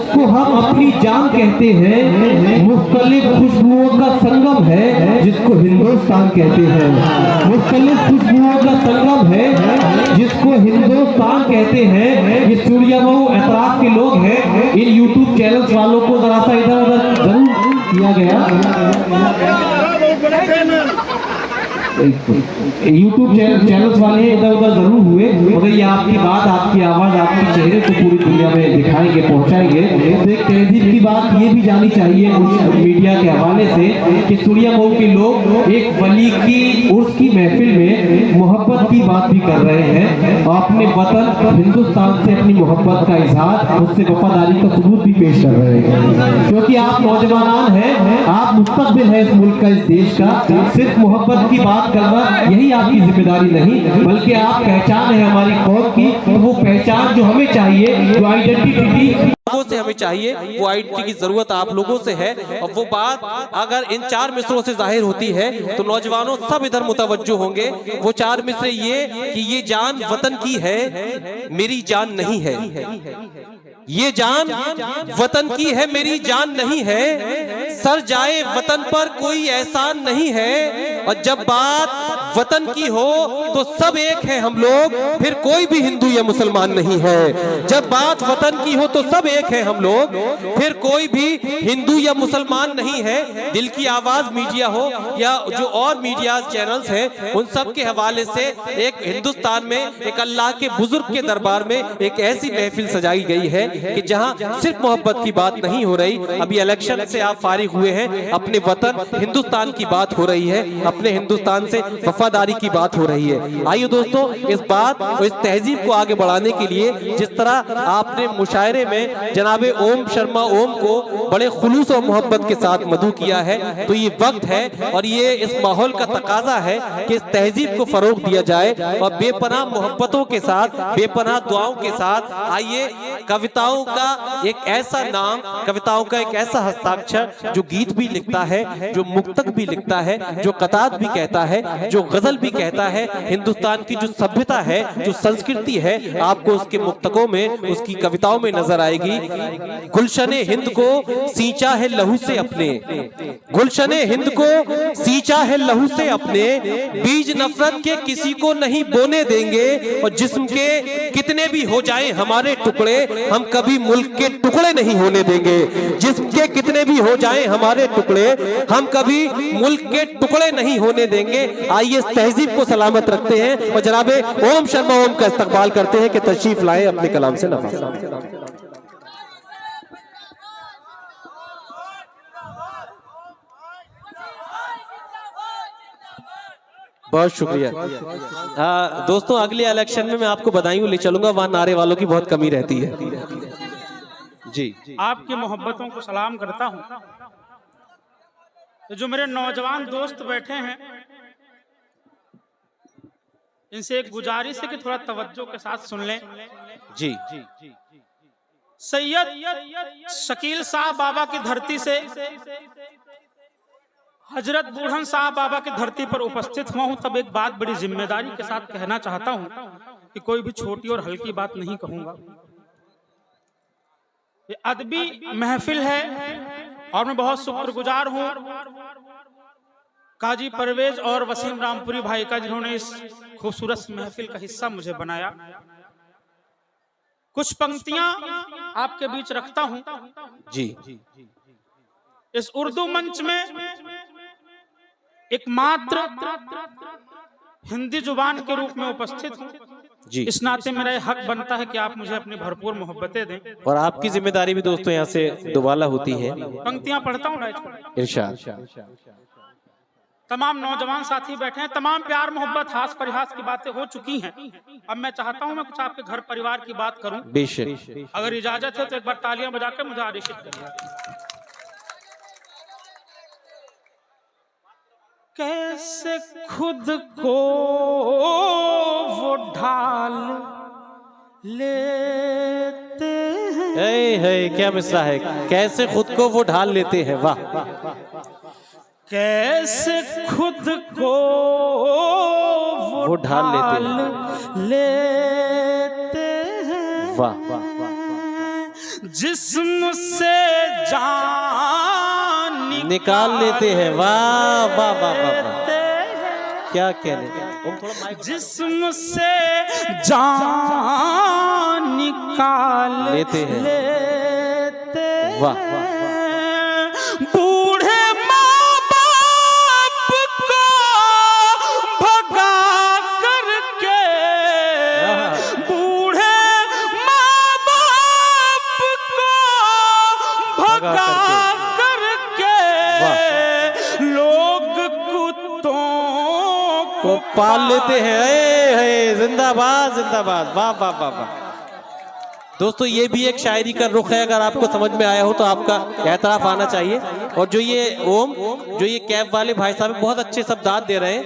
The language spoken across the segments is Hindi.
उसको हम अपनी जान कहते हैं। मुख्तलिफ खुशबुओं का संगम है जिसको हिंदुस्तान कहते हैं। मुख्तलिफ खुशबुओं का संगम है जिसको हिंदुस्तान कहते हैं। ये सूर्यमऊ एतराज के लोग हैं। इन यूट्यूब चैनल्स वालों को जरा सा इधर उधर जरूर किया गया। यूट्यूब चैनल्स वाले इधर उधर जरूर हुए, मगर ये आपकी बात, आपकी आवाज, आपके चेहरे को पूरी दुनिया में दिखाएंगे, पहुंचाएंगे। तो एक तहजीब की बात ये भी जानी चाहिए मीडिया के हवाले से कि सूर्यमऊ के लोग एक वली की उर्स की महफिल में मोहब्बत की बात भी कर रहे हैं और अपने वतन हिंदुस्तान से अपनी मोहब्बत का इजहार, उससे वफादारी का सबूत भी पेश कर रहे हैं। क्योंकि आप नौजवान हैं, आप मुस्तकबिल है इस मुल्क का, इस देश का। सिर्फ मोहब्बत की बात करना यही आपकी जिम्मेदारी नहीं, बल्कि आप पहचान है हमारी कौम की। तो वो पहचान जो हमें चाहिए, जो आइडेंटिटी लोगों से हमें चाहिए, वो आइडेंटिटी की जरूरत आप लोगों से है। और वो बात अगर इन 4 मिसरों से जाहिर होती है तो नौजवानों सब इधर मुतवज्जो होंगे। वो 4 मिसरे ये कि ये जान वतन की है, मेरी जान नहीं है। ये जान वतन की है, मेरी जान नहीं है। सर जाए वतन पर कोई एहसान नहीं है। और जब बात वतन की हो तो सब एक है हम लोग, फिर कोई भी हिंदू या मुसलमान नहीं है। जब बात वतन की हो तो सब एक है हम लोग, फिर कोई भी हिंदू या मुसलमान नहीं है। दिल की आवाज मीडिया हो या जो और मीडिया चैनल्स हैं, उन सब के हवाले से एक हिंदुस्तान में एक अल्लाह के बुजुर्ग के दरबार में एक ऐसी महफिल सजाई गई है कि जहां सिर्फ मोहब्बत की बात नहीं हो रही। अभी इलेक्शन से आप फारिग हुए हैं, अपने वतन हिंदुस्तान की बात हो रही है, अपने हिंदुस्तान से वफादारी की बात हो रही है। आइए दोस्तों, इस बात और इस तहजीब को आगे बढ़ाने के लिए जिस तरह आपने मुशायरे में जनाबे ओम शर्मा ओम को बड़े खुलूस और मोहब्बत के साथ मदू किया है, तो ये वक्त है और ये इस माहौल का तकाजा है कि इस तहजीब को फरोग दिया जाए और बेपनाह मोहब्बतों के साथ, बेपनाह दुआओं के साथ आइए कविताओं का एक ऐसा नाम, कविताओं का एक ऐसा हस्ताक्षर जो गीत भी लिखता है, जो मुक्तक भी लिखता है, जो कतात भी कहता है, जो गजल भी कहता है। हिंदुस्तान की जो सभ्यता है, जो संस्कृति है, आपको उसके मुक्तकों में, उसकी कविताओं में नजर आएगी। गुलशने हिंद को सींचा है लहू से अपने, गुलशने हिंद को सींचा है लहू से अपने, बीज नफरत के किसी को नहीं बोने देंगे। और जिस्म के कितने भी हो जाएं हमारे टुकड़े, हम कभी मुल्क के टुकड़े नहीं होने देंगे। जिस्म के कितने भी हो जाएं हमारे टुकड़े, हम कभी मुल्क के टुकड़े नहीं होने देंगे। आइए इस तहजीब को सलामत रखते हैं और जनाबे ओम शर्मा ओम का इस्तकबाल करते हैं कि तशरीफ लाएं अपने कलाम से नवाजें। बहुत शुक्रिया। दोस्तों, अगले इलेक्शन में मैं आपको बधाई ले चलूंगा, वहां नारे वालों की बहुत कमी रहती है। जी, आपकी मोहब्बतों को सलाम करता हूं। तो जो मेरे नौजवान दोस्त बैठे हैं, इनसे एक गुजारिश है कि थोड़ा तवज्जो के साथ सुन लें। जी। सैयद शकील साहब बाबा की धरती से हजरत बूढ़न साहब बाबा की धरती पर उपस्थित हुआ हूं, तब एक बात बड़ी जिम्मेदारी के साथ कहना चाहता हूं कि कोई भी छोटी और हल्की बात नहीं कहूंगा। ये अदबी महफिल है और मैं बहुत शुक्रगुजार हूं काजी परवेज और वसीम रामपुरी भाई का, जिन्होंने इस खूबसूरत महफिल का हिस्सा मुझे बनाया। कुछ पंक्तियां आपके बीच रखता हूं। जी। इस उर्दू मंच में एक मात्र हिंदी जुबान के रूप में उपस्थित हूं। जी। इस नाते मेरा हक बनता है कि आप मुझे अपनी भरपूर मोहब्बतें दें और आपकी जिम्मेदारी भी दोस्तों यहाँ से दुबाला होती है। पंक्तियां पढ़ता हूं। इरशाद। तमाम नौजवान साथी बैठे हैं, तमाम प्यार मोहब्बत हास परिहास की बातें हो चुकी हैं। अब मैं चाहता हूं मैं कुछ आपके घर परिवार की बात करूं। बेशक। अगर इजाजत है तो एक बार तालियां बजाकर मुझे आदेशित करिए। कैसे खुद को वो ढाल लेते हैं, क्या मिसरा है, कैसे खुद को वो ढाल लेते हैं। वाह। कैसे खुद को वो ढाल लेते हैं। वाह वाह वाह। जिस्म से जान निकाल लेते हैं। वाह वाह वाह वाह वाह, क्या कहने। जिस्म से जान निकाल लेते हैं। वाह वाह, बूढ़े माँ बाप को भगा करके, बूढ़े माँ बाप को भगा करके लोग कुत्तों को पाल लेते हैं। ए, जिंदाबाद जिंदाबाद, वाह वाह वाह वाह। दोस्तों ये भी एक शायरी का रुख है, अगर आपको समझ में आया हो तो आपका एतराफ आना चाहिए। और जो ये ओम, जो ये कैब वाले भाई साहब बहुत अच्छे सब दाद दे रहे हैं,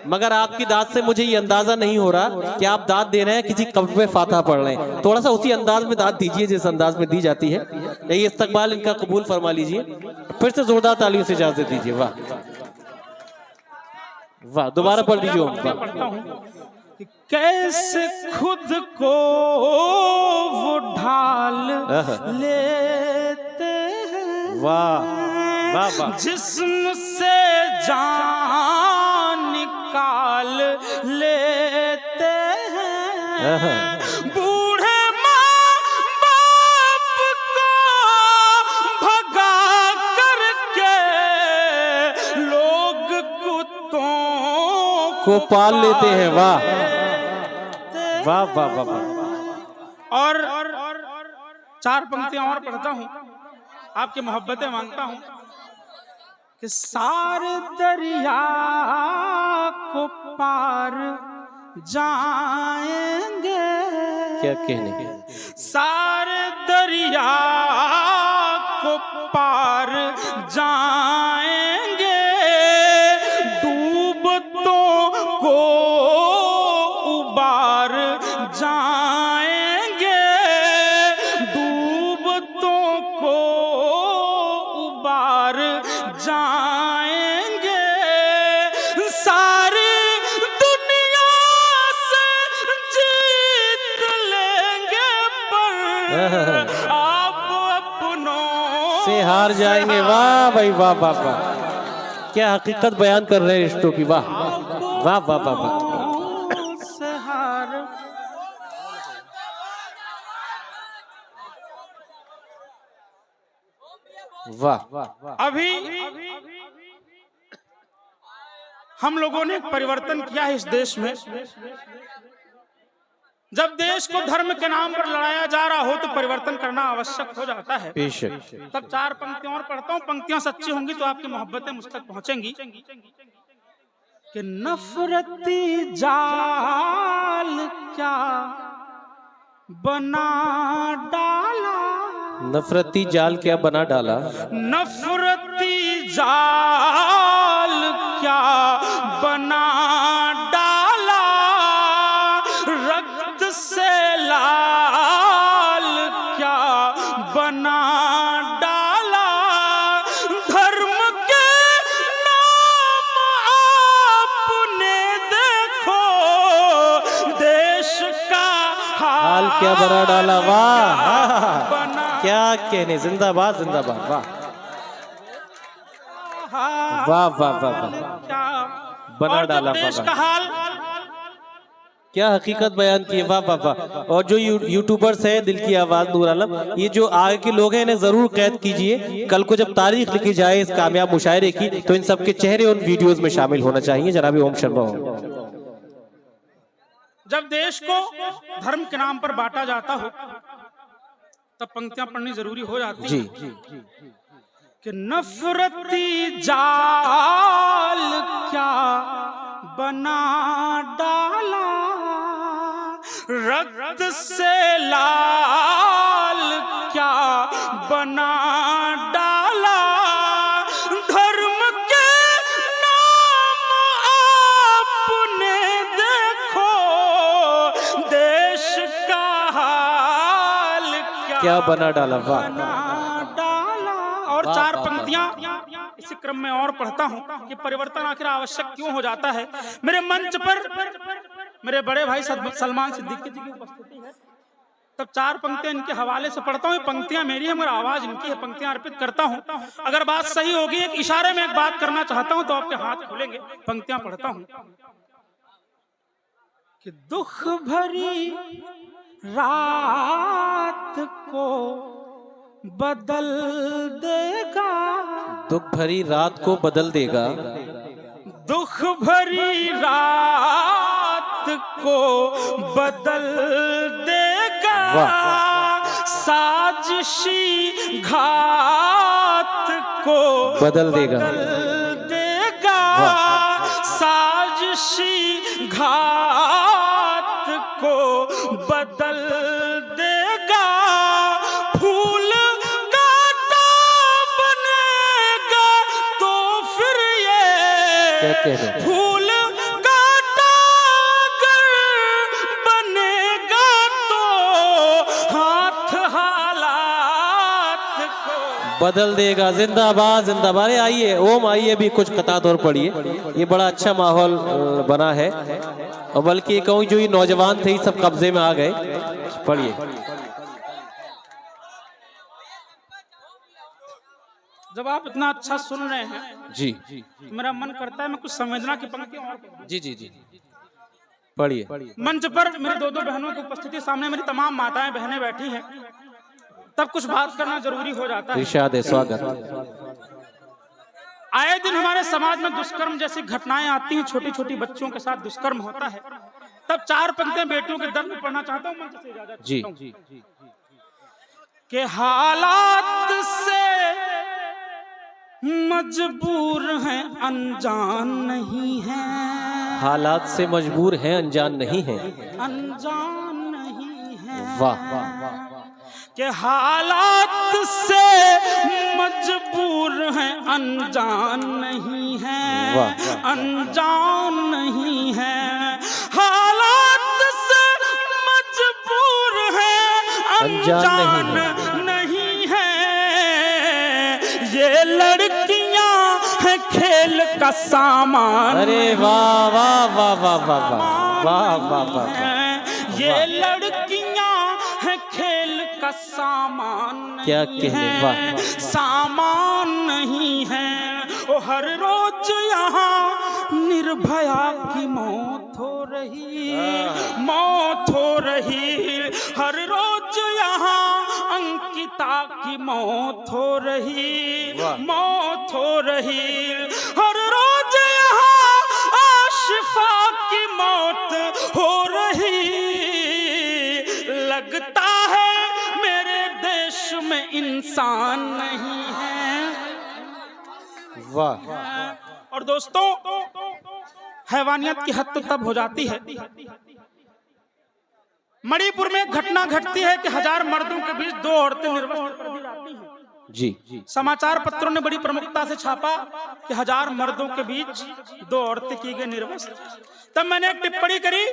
मगर आपकी दाद से मुझे ये अंदाजा नहीं हो रहा कि आप दाद दे रहे हैं किसी कब्र में फातहा पढ़ रहे हैं। थोड़ा सा उसी अंदाज में दाद दीजिए जिस अंदाज में दी जाती है। ये इस्तकबाल इनका कबूल फरमा लीजिए, फिर से जोरदार तालियों से इजाजत दीजिए। वाह वाह, दोबारा पढ़ लीजिए ओम। पढ़ता हूँ कि कैसे खुद को वो ढाल लेते हैं, वाह वाह वाह, जिस्म से जान निकाल लेते हैं। बूढ़े माँ बाप को भगा करके लोग कुत्तों को पाल लेते हैं। वाह वाह वाह वाह वाह। और चार पंक्तियां और पढ़ता हूं, आपकी मोहब्बतें मांगता हूं कि सारे दरिया को पार जाएंगे, क्या कहने। सारे दरिया को पार जाएंगे, डूबतों को उबार जाएंगे, डूबतों को उबार जाएंगे, सारी दुनिया से जीत लेंगे पर आप अपनों से हार जाएंगे। वाह भाई वाह वाह वाह, क्या हकीकत बयान कर रहे हैं रिश्तों की। वाह वाह वाह वाह वाह, से हार। वाह। अभी हम लोगों ने एक परिवर्तन किया है इस देश में। जब देश को धर्म के नाम पर लड़ाया जा रहा हो तो परिवर्तन करना आवश्यक हो जाता है। बेशक। तब चार पंक्तियां और पढ़ता हूं, पंक्तियां सच्ची होंगी तो आपकी मोहब्बतें मुझ तक पहुंचेंगी। कि नफरती जाल क्या बना डाला, नफरती जाल क्या बना डाला, नफरती जाल क्या बना डाला, रक्त से लाल क्या बना डाला, धर्म के नाम आपने देखो देश का हाल क्या बना डाला। वाह बना क्या कहने, जिंदाबाद जिंदाबाद। वाह वाह वाह वाह वाह, क्या बना डाला। देश वाह का हाल क्या हकीकत बयान की है। वाह वाह वाह। और जो यूट्यूबर्स है दिल की आवाज नूर आलम, ये जो आगे के लोग हैं इन्हें जरूर कैद कीजिए। कल को जब तारीख लिखी जाए इस कामयाब मुशायरे की तो इन सबके चेहरे उन वीडियोस में शामिल होना चाहिए। जनाब ओम शर्मा हो। जब देश को धर्म के नाम पर बांटा जाता हो तब पंक्तियां पढ़नी जरूरी हो जाती जी है। कि नफरती जाल क्या बना डाला, रक्त से लाल क्या बना डाला, धर्म के नाम आपने देखो देश का हाल क्या बना डाला। वाह डाला। और वाह, चार वाह, पंक्तियां इसी क्रम में और पढ़ता हूं कि परिवर्तन आखिर आवश्यक क्यों हो जाता है। मेरे मंच पर मेरे बड़े भाई सलमान सिद्दीकी जी की उपस्थिति है। तब 4 पंक्तियां इनके हवाले से पढ़ता हूँ। ये पंक्तियां मेरी है मगर आवाज इनकी है, पंक्तियां अर्पित करता हूँ। अगर बात सही होगी, एक इशारे में एक बात करना चाहता हूँ तो आपके हाथ खुलेंगे। पंक्तियां पढ़ता हूँ कि दुख भरी रात को बदल देगा, दुख भरी रात को बदल देगा, दुख भरी रात को बदल देगा, साजिशी घात को बदल देगा, साजिशी घात को बदल देगा, फूल कांटा बनेगा तो फिर ये फूल कांटा अगर बनेगा तो हाथ हालात को बदल देगा। जिंदाबाद जिंदाबाद। अरे आइए ओम, आइए भी कुछ कतार और पढ़िए। ये बड़ा अच्छा माहौल बना है, और बल्कि कहूँ जो ये नौजवान थे सब कब्जे में आ गए। पढ़िए। जब आप इतना अच्छा सुन रहे हैं जी, मेरा मन करता है मैं कुछ संवेदना की पंक्तियां और पढ़ूं। जी जी जी, पढ़िए। मंच पर मेरे 2 बहनों की उपस्थिति, सामने मेरी तमाम माताएं बहनें बैठी हैं, तब कुछ बात करना जरूरी हो जाता है। इरशाद है, स्वागत। आए दिन हमारे समाज में दुष्कर्म जैसी घटनाएं आती हैं, छोटी छोटी बच्चों के साथ दुष्कर्म होता है। तब 4 पंक्तियां बेटियों के दर्द में पढ़ना चाहता हूँ। मंच से इजाजत जी चाहता हूं कि हालात से मजबूर हैं, अनजान नहीं है, हालात से मजबूर हैं, अनजान नहीं है, अनजान नहीं है। वाह वाह वाह। कि हालात से मजबूर हैं, अनजान नहीं है, अनजान नहीं है, हालात से मजबूर हैं, अनजान नहीं है, ये लड़कियां हैं खेल का सामान। अरे वाह वाह वाह वाह वाह वाह वाह वाह वाह। ये लड़कियां हैं खेल का सामान, क्या कहने, वाह। सामान नहीं है। ओ हर रोज यहाँ निर्भया की मौत हो रही, मौत हो रही, हर रोज यहाँ अंकिता की मौत हो रही, मौत हो रही, हर रोज यहाँ आशिफा की मौत हो रही। लगता है मेरे देश में इंसान नहीं है। वाह। और दोस्तों, हैवानियत की हद तो तब हो जाती है, मणिपुर में एक घटना घटती है कि 1000 मर्दों के बीच 2 औरतें निर्वस्त्र कर दी जाती हैं। जी, समाचार पत्रों ने बड़ी प्रमुखता से छापा कि 1000 मर्दों के बीच 2 औरतें की गई निर्वस्त्र। तब मैंने एक टिप्पणी करी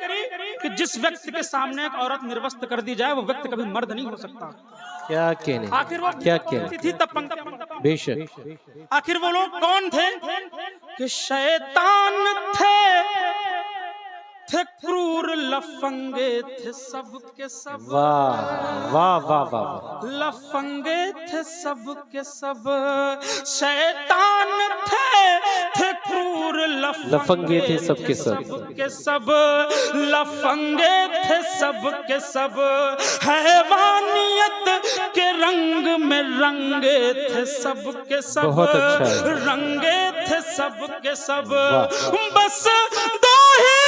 कि जिस व्यक्ति के सामने एक औरत निर्वस्त्र कर दी जाए वो व्यक्ति कभी मर्द नहीं हो सकता। क्या कहने, आखिर वो क्या कहने थी तब पंक्ति, बेशक। आखिर वो लोग कौन थे? कि शैतान थे क्रूर लफंगे थे सब के सब। वाह वाह वाह वाह। लफंगे थे सब के सब, शैतान थे क्रूर लफंगे थे सब के सब के सब, लफंगे थे सब के सब, हैवानियत के रंग में रंगे थे सब के सब। बहुत अच्छा है। रंगे थे सब के सब, बस 2 ही